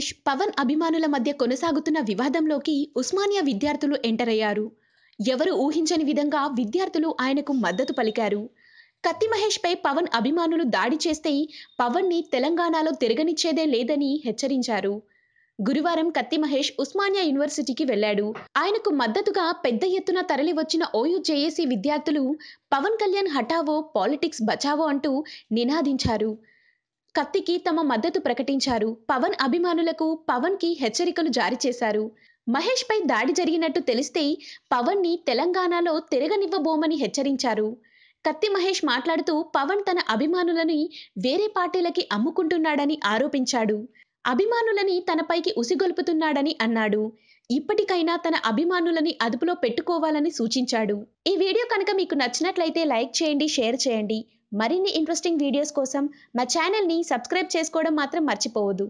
మహేష్, పవన్ అభిమానుల మధ్య కొనసాగుతున్న వివాదంలోకి ఉస్మానియా విద్యార్థులు ఎంటర్ అయ్యారు. ఎవరు ఊహించని విధంగా విద్యార్థులు ఆయనకు మద్దతు పలికారు. కత్తి మహేష్పై పవన్ అభిమానులు దాడి చేస్తే పవన్ని తెలంగాణలో తిరగనిచ్చేదే లేదని హెచ్చరించారు. గురువారం కత్తి మహేష్ ఉస్మానియా యూనివర్సిటీకి వెళ్లాడు. ఆయనకు మద్దతుగా పెద్ద ఎత్తున తరలివచ్చిన ఓయూ జేఏసీ విద్యార్థులు పవన్ కళ్యాణ్ హఠావో, పాలిటిక్స్ బచావో అంటూ నినాదించారు. కత్తికి తమ మద్దతు ప్రకటించారు. పవన్ అభిమానులకు పవన్కి హెచ్చరికలు జారీ చేశారు. మహేష్పై దాడి జరిగినట్టు తెలిస్తే పవన్ని తెలంగాణలో తిరగనివ్వబోమని హెచ్చరించారు. కత్తి మహేష్ మాట్లాడుతూ పవన్ తన అభిమానులని వేరే పార్టీలకి అమ్ముకుంటున్నాడని ఆరోపించాడు. అభిమానులని తనపైకి ఉసిగొల్పుతున్నాడని అన్నాడు. ఇప్పటికైనా తన అభిమానులని అదుపులో పెట్టుకోవాలని సూచించాడు. ఈ వీడియో కనుక మీకు నచ్చినట్లయితే లైక్ చేయండి, షేర్ చేయండి. మరిన్ని ఇంట్రెస్టింగ్ వీడియోస్ కోసం మా ఛానల్ని సబ్స్క్రైబ్ చేసుకోవడం మాత్రం మర్చిపోవద్దు.